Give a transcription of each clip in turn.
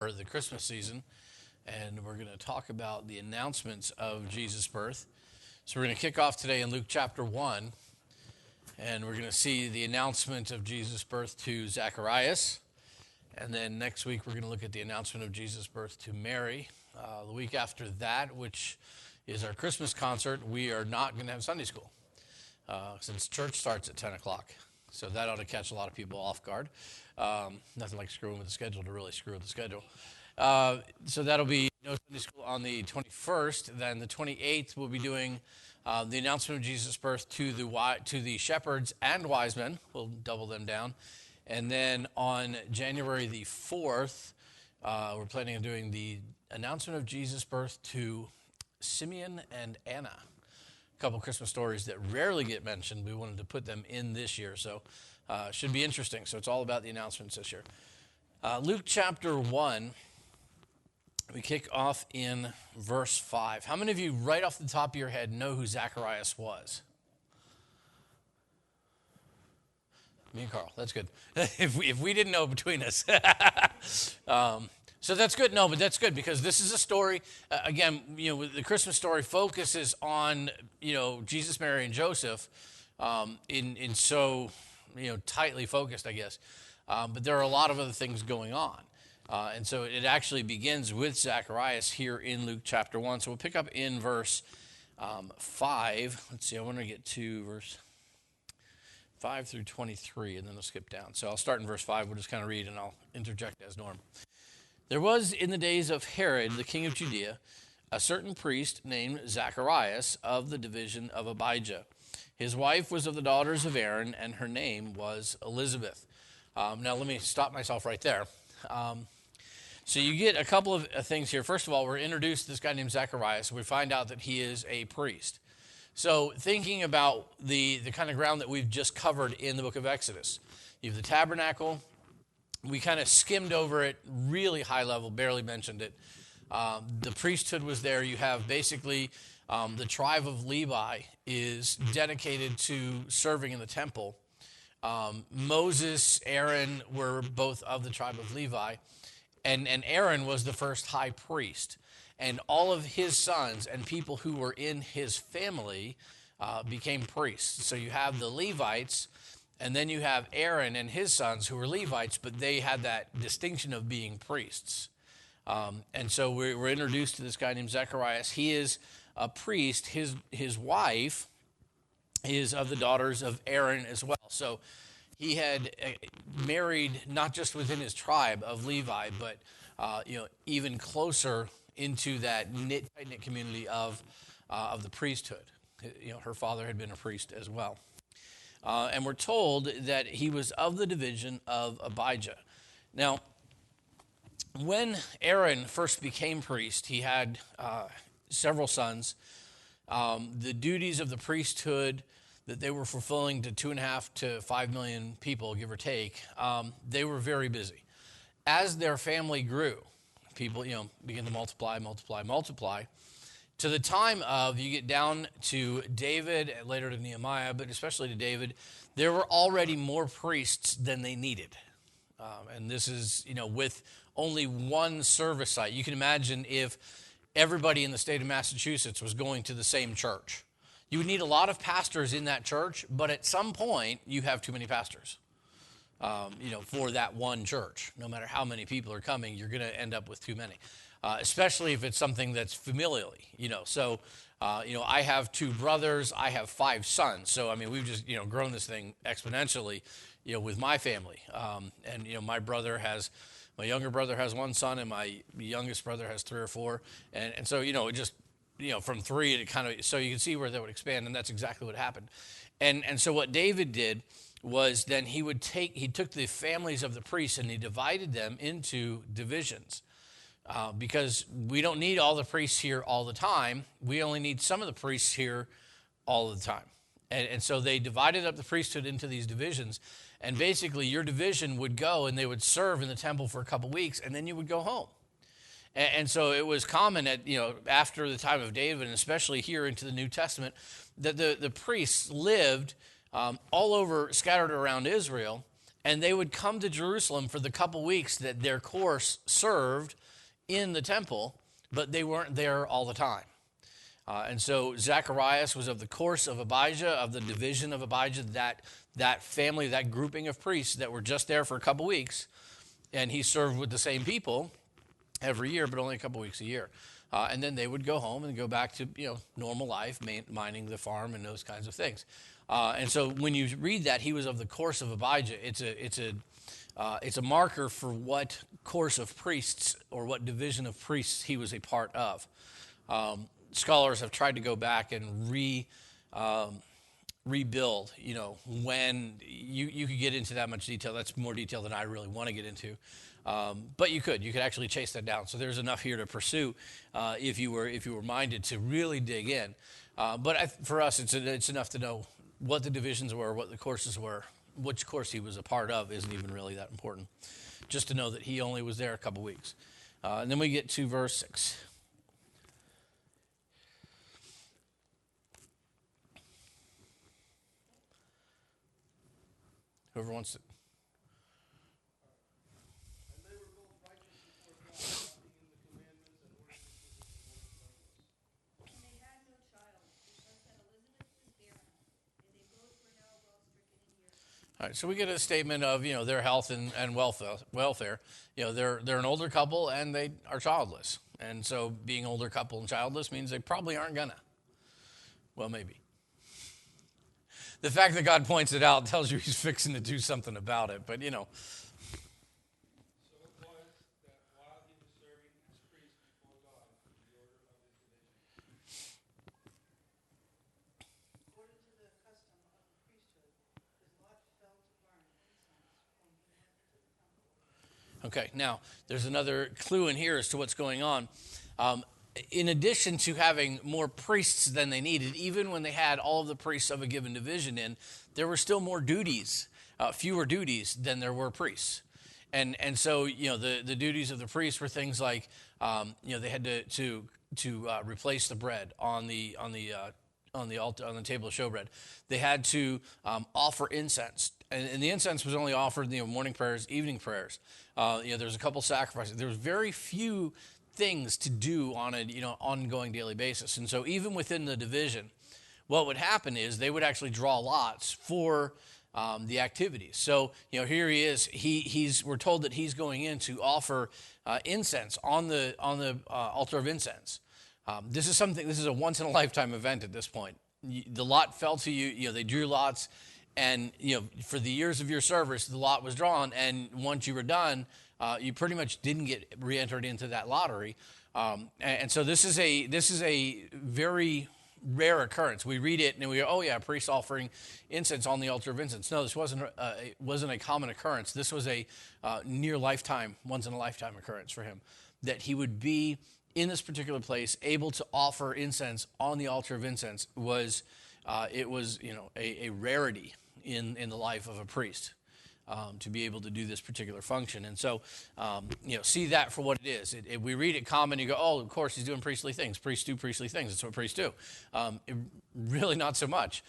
for the Christmas season, and we're going to talk about the announcements of Jesus' birth. So we're going to kick off today in Luke chapter 1, and we're going to see the announcement of Jesus' birth to Zacharias. And then next week, we're going to look at the announcement of Jesus' birth to Mary. The week after that, which is our Christmas concert, we are not going to have Sunday school since church starts at 10 o'clock. So that ought to catch a lot of people off guard. Nothing like screwing with the schedule to really screw with the schedule. So that'll be no Sunday school on the 21st. Then the 28th, we'll be doing the announcement of Jesus' birth to the shepherds and wise men. We'll double them down. And then on January the 4th, we're planning on doing the announcement of Jesus' birth to Simeon and Anna. A couple Christmas stories that rarely get mentioned. We wanted to put them in this year, so should be interesting. So it's all about the announcements this year. Luke chapter 1, we kick off in verse 5. How many of you, right off the top of your head, know who Zacharias was? Me and Carl. That's good. if we didn't know between us. So that's good. No, but that's good because this is a story. Again, the Christmas story focuses on, Jesus, Mary, and Joseph in so, tightly focused, I guess. But there are a lot of other things going on. And so it actually begins with Zacharias here in Luke chapter 1. So we'll pick up in verse 5. Let's see, I want to get to verse 5 through 23, and then we'll skip down. So I'll start in verse 5. We'll just kind of read, and I'll interject as norm. There was in the days of Herod, the king of Judea, a certain priest named Zacharias of the division of Abijah. His wife was of the daughters of Aaron, and her name was Elizabeth. Now, let me stop myself right there. So you get a couple of things here. First of all, we're introduced to this guy named Zacharias. We find out that he is a priest. So thinking about the kind of ground that we've just covered in the book of Exodus, you have the tabernacle. We kind of skimmed over it, really high level, barely mentioned it. The priesthood was there. You have basically the tribe of Levi is dedicated to serving in the temple. Moses, Aaron were both of the tribe of Levi, and Aaron was the first high priest. And all of his sons and people who were in his family became priests. So you have the Levites, and then you have Aaron and his sons who were Levites, but they had that distinction of being priests. And so we're introduced to this guy named Zacharias. He is a priest. His wife is of the daughters of Aaron as well. So he had married not just within his tribe of Levi, but even closer into that tight-knit community of the priesthood. Her father had been a priest as well. And we're told that he was of the division of Abijah. Now, when Aaron first became priest, he had several sons. The duties of the priesthood that they were fulfilling to 2.5 to 5 million people, give or take, they were very busy. As their family grew, people, begin to multiply, to the time of, you get down to David, and later to Nehemiah, but especially to David, there were already more priests than they needed. And this is, with only one service site. You can imagine if everybody in the state of Massachusetts was going to the same church. You would need a lot of pastors in that church, but at some point, you have too many pastors. For that one church. No matter how many people are coming, you're going to end up with too many, especially if it's something that's familially, So, I have 2 brothers. I have 5 sons. So, we've just, grown this thing exponentially, with my family. And, my younger brother has 1 son, and my youngest brother has 3 or 4. And so, it just, from 3 to kind of, so you can see where that would expand, and that's exactly what happened. And so what David did was then he took the families of the priests and he divided them into divisions because we don't need all the priests here all the time. We only need some of the priests here all the time. And so they divided up the priesthood into these divisions. And basically your division would go and they would serve in the temple for a couple weeks and then you would go home. And so it was common after the time of David, and especially here into the New Testament, that the priests lived all over, scattered around Israel, and they would come to Jerusalem for the couple weeks that their course served in the temple, but they weren't there all the time. And so Zacharias was of the course of Abijah, of the division of Abijah, that family, that grouping of priests that were just there for a couple weeks, and he served with the same people every year, but only a couple weeks a year. And then they would go home and go back to normal life, mining the farm and those kinds of things. And so when you read that he was of the course of Abijah, it's a marker for what course of priests or what division of priests he was a part of. Scholars have tried to go back and rebuild, when you could get into that much detail. That's more detail than I really want to get into. But you could actually chase that down. So there's enough here to pursue if you were minded to really dig in. But for us, it's enough to know what the divisions were, what the courses were. Which course he was a part of isn't even really that important. Just to know that he only was there a couple weeks. And then we get to verse 6. Whoever wants to. And they were both righteous before God, walking in the commandments and ordinances of the Lord blameless. And they had no child, because that Elizabeth was barren, and they both were now well stricken in years. All right, so we get a statement of their health and welfare. They're an older couple and they are childless, and so being older couple and childless means they probably aren't gonna. Well, maybe. The fact that God points it out tells you he's fixing to do something about it, but So it was that while he was serving as priest before God, the order of his division. According to the custom of the priesthood, his lot fell to burn incense when he went into the temple. Okay, now there's another clue in here as to what's going on. In addition to having more priests than they needed, even when they had all of the priests of a given division in, there were still more duties, fewer duties than there were priests. And so the duties of the priests were things like they had to replace the bread on the altar, on the table of showbread. They had to offer incense, and the incense was only offered in morning prayers, evening prayers. There's a couple sacrifices. There was very few things to do on an ongoing daily basis. And so even within the division, what would happen is they would actually draw lots for the activities. So here he is. We're told that he's going in to offer incense on the altar of incense. This is a once in a lifetime event at this point. The lot fell to you. They drew lots, and for the years of your service, the lot was drawn. And once you were done, you pretty much didn't get re-entered into that lottery. And so this is a very rare occurrence. We read it and we go, oh yeah, priest offering incense on the altar of incense. No, this wasn't a common occurrence. This was a near lifetime, once in a lifetime occurrence for him, that he would be in this particular place able to offer incense on the altar of incense. Was a rarity in the life of a priest. To be able to do this particular function. And so, see that for what it is. We read it common, you go, oh, of course, he's doing priestly things. Priests do priestly things. That's what priests do. Really not so much.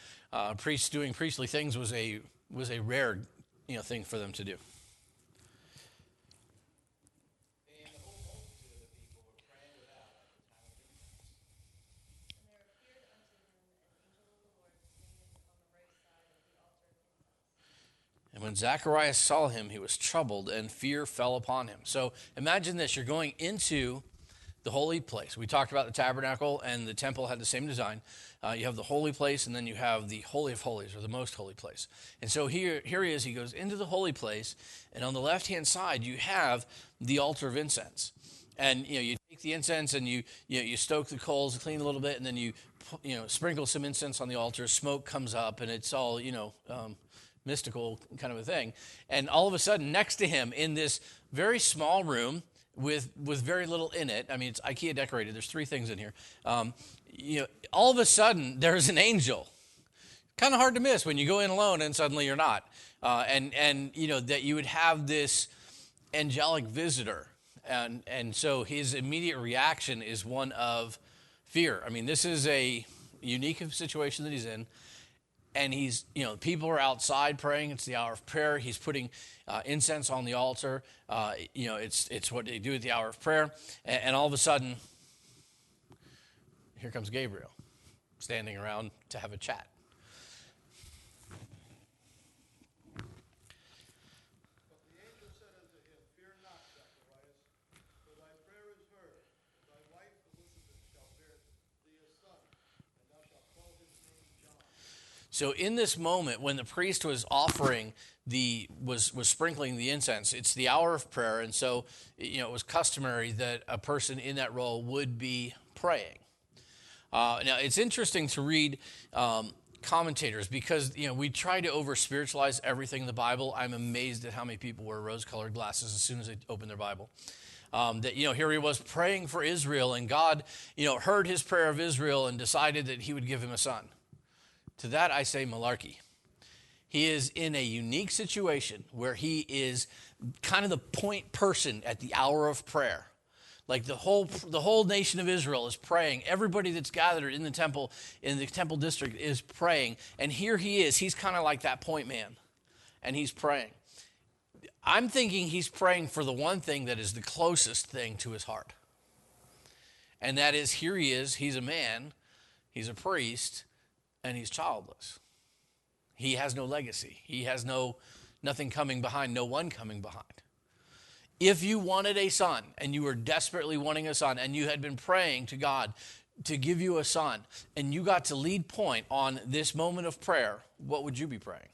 Priests doing priestly things was a rare thing for them to do. And the whole multitude of the people were praying without at the time of incense. And there appeared unto him an angel of the Lord standing on the right side of the altar of incense. And when Zacharias saw him, he was troubled, and fear fell upon him. So imagine this. You're going into the holy place. We talked about the tabernacle, and the temple had the same design. You have the holy place, and then you have the Holy of Holies, or the most holy place. And so here he is. He goes into the holy place, and on the left-hand side, you have the altar of incense. And you take the incense, and you stoke the coals, clean a little bit, and then you sprinkle some incense on the altar. Smoke comes up, and it's all mystical kind of a thing. And all of a sudden, next to him, in this very small room with very little in it, I mean, it's IKEA decorated. There's 3 things in here. All of a sudden, there's an angel. Kind of hard to miss when you go in alone and suddenly you're not. And that you would have this angelic visitor. And so his immediate reaction is one of fear. I mean, this is a unique situation that he's in. and he's, people are outside praying. It's the hour of prayer. He's putting incense on the altar. It's what they do at the hour of prayer. And all of a sudden, here comes Gabriel, standing around to have a chat. But the angel said unto him, Fear not, Zacharias, for thy prayer is heard. Thy wife Elizabeth shall bear thee a son, and thou shalt call his name John. So in this moment, when the priest was offering was sprinkling the incense, it's the hour of prayer, and so it was customary that a person in that role would be praying. Now it's interesting to read commentators because we try to over spiritualize everything in the Bible. I'm amazed at how many people wear rose-colored glasses as soon as they open their Bible. Here he was praying for Israel, and God heard his prayer of Israel and decided that he would give him a son. To that I say malarkey. He is in a unique situation where he is kind of the point person at the hour of prayer. Like the whole nation of Israel is praying. Everybody that's gathered in the temple district is praying. And here he is. He's kind of like that point man. And he's praying. I'm thinking he's praying for the one thing that is the closest thing to his heart. And that is, here he is. He's a man. He's a priest. And he's childless. He has no legacy. He has nothing coming behind, no one coming behind. If you wanted a son and you were desperately wanting a son and you had been praying to God to give you a son and you got to lead point on this moment of prayer, what would you be praying?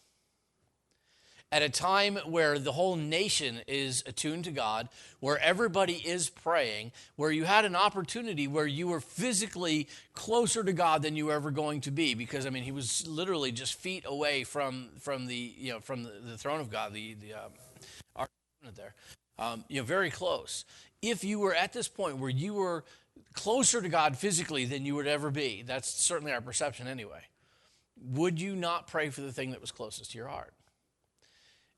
At a time where the whole nation is attuned to God, where everybody is praying, where you had an opportunity where you were physically closer to God than you were ever going to be, because he was literally just feet away from the throne of God, the ark there, very close. If you were at this point where you were closer to God physically than you would ever be, that's certainly our perception anyway, would you not pray for the thing that was closest to your heart?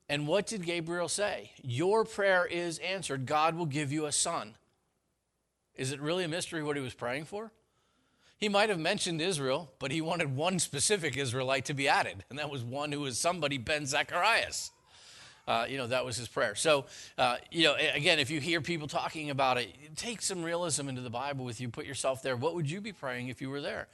And what did Gabriel say? Your prayer is answered. God will give you a son. Is it really a mystery what he was praying for? He might have mentioned Israel, but he wanted one specific Israelite to be added, and that was one who was somebody Ben Zacharias. That was his prayer. So, again, if you hear people talking about it, take some realism into the Bible with you. Put yourself there. What would you be praying if you were there?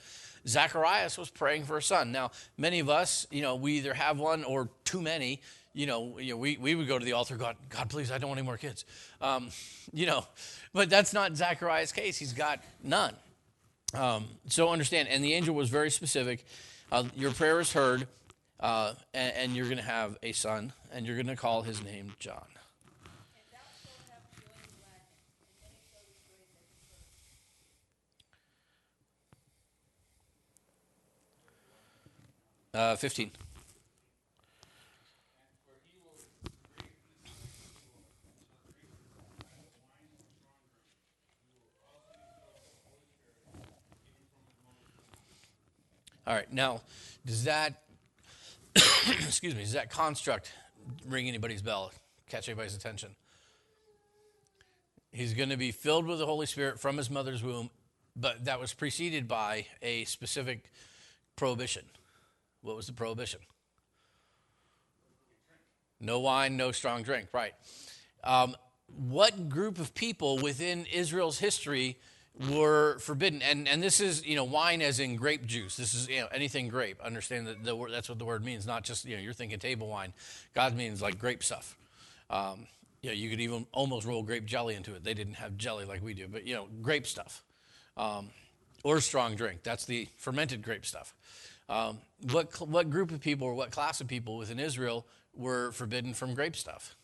Zacharias was praying for a son. Now, many of us, we either have one or too many. We would go to the altar, God, please, I don't want any more kids. But that's not Zacharias' case. He's got none. So understand, and the angel was very specific. Your prayer is heard, and you're going to have a son, and you're going to call his name John. And thou shalt have joy and gladness, and many shall rejoice at his birth. 15. All right, now, does that, does that construct ring anybody's bell, catch anybody's attention? He's going to be filled with the Holy Spirit from his mother's womb, but that was preceded by a specific prohibition. What was the prohibition? No wine, no strong drink, right. What group of people within Israel's history were forbidden? And this is, wine as in grape juice. This is, anything grape. Understand that that's what the word means, not just, you're thinking table wine. God means like grape stuff. You could even almost roll grape jelly into it. They didn't have jelly like we do, but, grape stuff. Or strong drink. That's the fermented grape stuff. What group of people or what class of people within Israel were forbidden from grape stuff?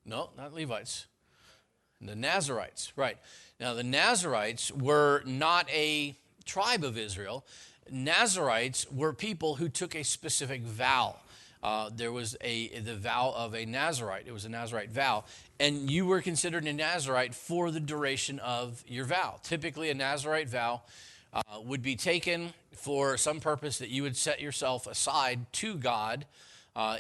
No, not Levites. The Nazarites, right. Now, the Nazarites were not a tribe of Israel. Nazarites were people who took a specific vow. There was the vow of a Nazarite. It was a Nazarite vow. And you were considered a Nazarite for the duration of your vow. Typically, a Nazarite vow would be taken for some purpose that you would set yourself aside to God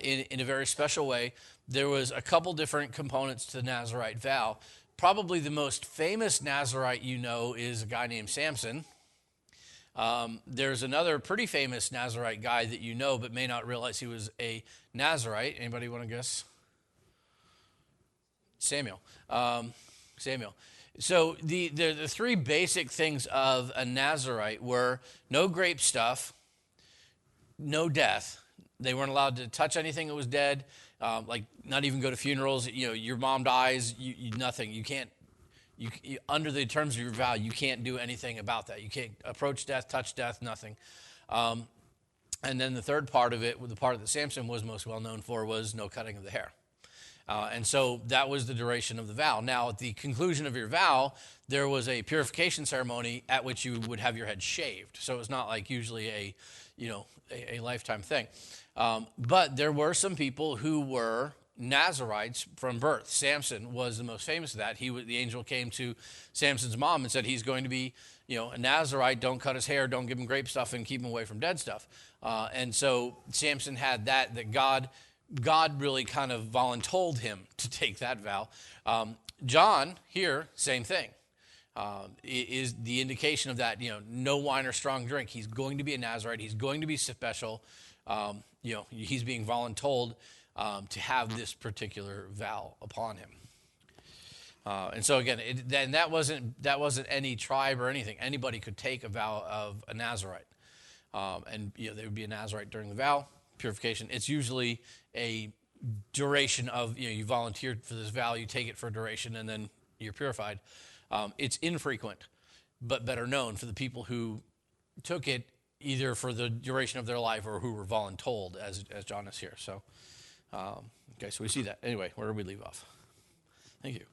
in a very special way. There was a couple different components to the Nazarite vow. Probably the most famous Nazarite is a guy named Samson. There's another pretty famous Nazarite guy that you know but may not realize he was a Nazarite. Anybody want to guess? Samuel. Samuel. So the three basic things of a Nazarite were no grape stuff, no death. They weren't allowed to touch anything that was dead, like not even go to funerals. You know, your mom dies, you nothing. You can't. You, under the terms of your vow, you can't do anything about that. You can't approach death, touch death, nothing. And then the third part of it, the part that Samson was most well known for, was no cutting of the hair. And so that was the duration of the vow. Now, at the conclusion of your vow, there was a purification ceremony at which you would have your head shaved. So it was not like usually a lifetime thing. But there were some people who were Nazarites from birth. Samson was the most famous of that. The angel came to Samson's mom and said he's going to be, a Nazarite. Don't cut his hair. Don't give him grape stuff and keep him away from dead stuff. And so Samson had that God really kind of voluntold him to take that vow. John here, same thing. Is the indication of that, no wine or strong drink. He's going to be a Nazarite. He's going to be special. He's being voluntold to have this particular vow upon him. And so again, that wasn't any tribe or anything. Anybody could take a vow of a Nazarite. And they would be a Nazarite during the vow. Purification. It's usually a duration of, you volunteered for this vow, you take it for a duration, and then you're purified. It's infrequent, but better known for the people who took it either for the duration of their life or who were voluntold, as John is here. So, okay, so we see that. Anyway, where do we leave off? Thank you.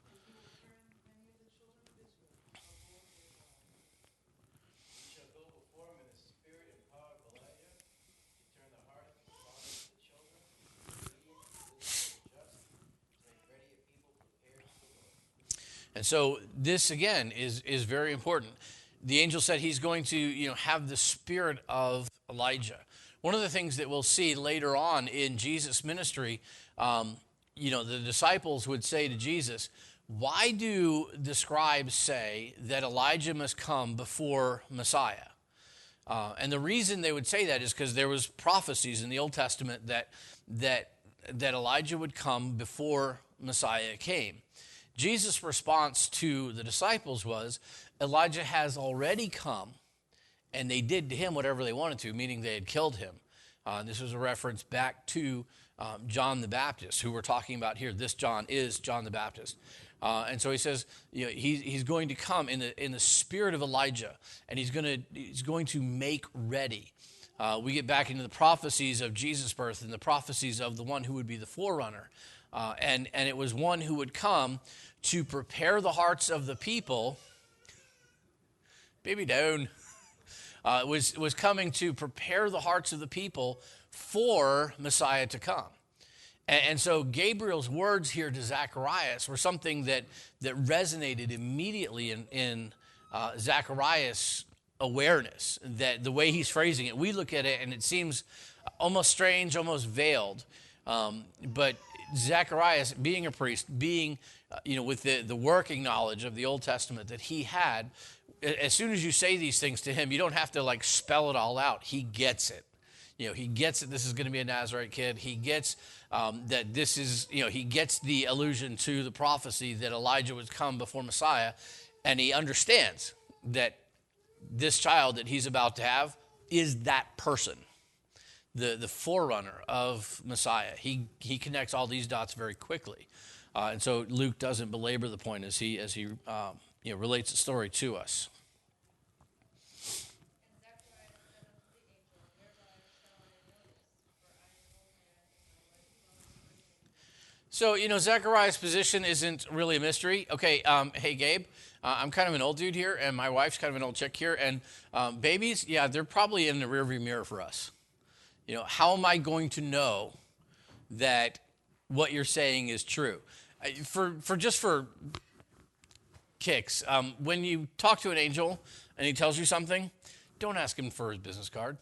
And so this, again, is very important. The angel said he's going to, have the spirit of Elijah. One of the things that we'll see later on in Jesus' ministry, the disciples would say to Jesus, why do the scribes say that Elijah must come before Messiah? And the reason they would say that is because there was prophecies in the Old Testament that Elijah would come before Messiah came. Jesus' response to the disciples was, Elijah has already come, and they did to him whatever they wanted to, meaning they had killed him. This was a reference back to John the Baptist, who we're talking about here. This John is John the Baptist. And so he says, he's going to come in the spirit of Elijah, and he's going to make ready. We get back into the prophecies of Jesus' birth and the prophecies of the one who would be the forerunner. And it was one who would come to prepare the hearts of the people. Baby down. Was coming to prepare the hearts of the people for Messiah to come. And so Gabriel's words here to Zacharias were something that resonated immediately in Zacharias' awareness, that the way he's phrasing it, we look at it and it seems almost strange, almost veiled. But Zacharias, being a priest, being, with the working knowledge of the Old Testament that he had, as soon as you say these things to him, you don't have to spell it all out. He gets it. He gets that this is going to be a Nazarite kid. He gets that this is, he gets the allusion to the prophecy that Elijah would come before Messiah, and he understands that this child that he's about to have is that person, the forerunner of Messiah. He connects all these dots very quickly, and so Luke doesn't belabor the point as he relates the story to us. So, Zechariah's position isn't really a mystery. Okay, hey, Gabe, I'm kind of an old dude here, and my wife's kind of an old chick here, and babies, yeah, they're probably in the rearview mirror for us. How am I going to know that what you're saying is true? For kicks, when you talk to an angel and he tells you something, don't ask him for his business card.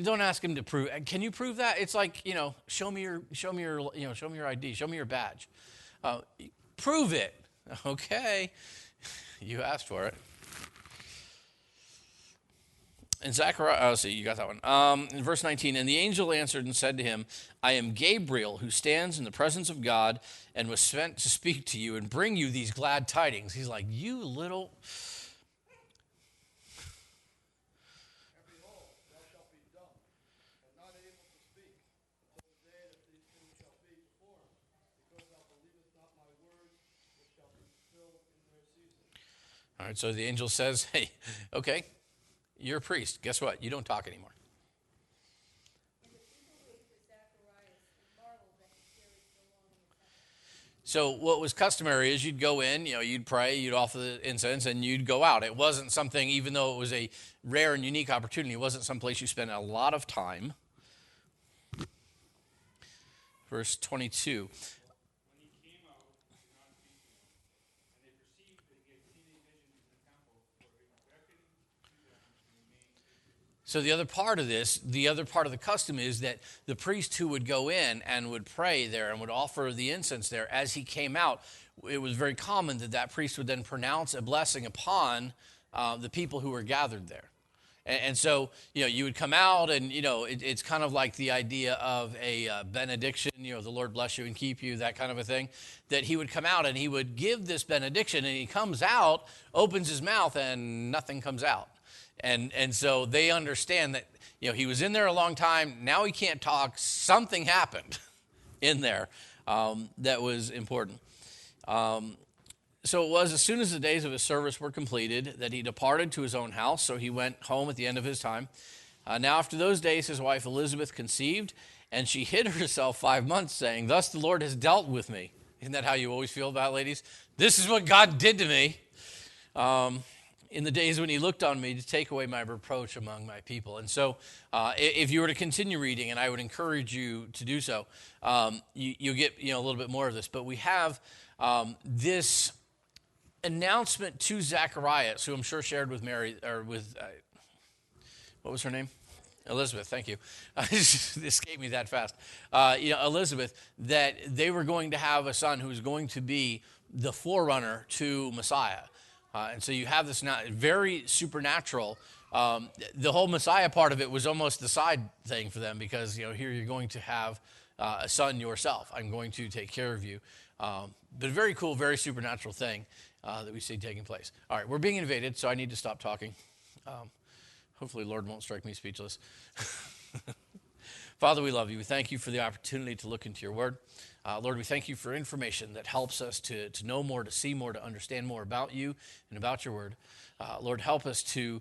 Don't ask him to prove. Can you prove that? It's like, show me your ID, show me your badge. Prove it. Okay, you asked for it. And Zechariah, let's see, you got that one. In verse 19, and the angel answered and said to him, I am Gabriel, who stands in the presence of God and was sent to speak to you and bring you these glad tidings. He's like, you little... And behold, thou shalt be dumb, and not able to speak, until the day that these things shall be performed, because thou believest not my words, which shall be fulfilled in their season. All right, so the angel says, hey, okay, you're a priest. Guess what? You don't talk anymore. And the people waited for Zacharias and marveled that he tarried so long in the temple. So what was customary is you'd go in, you'd pray, you'd offer the incense, and you'd go out. It wasn't something, even though it was a rare and unique opportunity, it wasn't someplace you spent a lot of time. Verse 22. When he came out, they did not speak to him, and they perceived that he had seen a vision in the temple, for it beckoned to them to remain ignorant. So the other part of this, the other part of the custom is that the priest who would go in and would pray there and would offer the incense there, as he came out, it was very common that that priest would then pronounce a blessing upon the people who were gathered there. And so, you would come out and, it's kind of like the idea of a benediction, the Lord bless you and keep you, that kind of a thing, that he would come out and he would give this benediction, and he comes out, opens his mouth, and nothing comes out. And so they understand that, he was in there a long time. Now he can't talk. Something happened in there that was important. So it was as soon as the days of his service were completed that he departed to his own house. So he went home at the end of his time. Now after those days, his wife Elizabeth conceived, and she hid herself 5 months, saying, thus the Lord has dealt with me. Isn't that how you always feel about it, ladies? This is what God did to me. In the days when he looked on me to take away my reproach among my people. And so if you were to continue reading, and I would encourage you to do so, you'll get a little bit more of this. But we have this announcement to Zacharias, who I'm sure shared with Mary, or with, what was her name? Elizabeth, thank you. This escaped me that fast. Elizabeth, that they were going to have a son who was going to be the forerunner to Messiah. And so you have this now very supernatural. The whole Messiah part of it was almost the side thing for them, because here you're going to have a son yourself. I'm going to take care of you. But a very cool, very supernatural thing that we see taking place. All right, we're being invaded, so I need to stop talking. Hopefully, Lord won't strike me speechless. Father, we love you. We thank you for the opportunity to look into your word. Lord, we thank you for information that helps us to know more, to see more, to understand more about you and about your word. Lord, help us to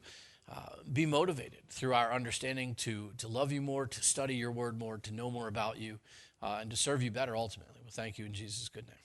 be motivated through our understanding to love you more, to study your word more, to know more about you, and to serve you better ultimately. We thank you in Jesus' good name.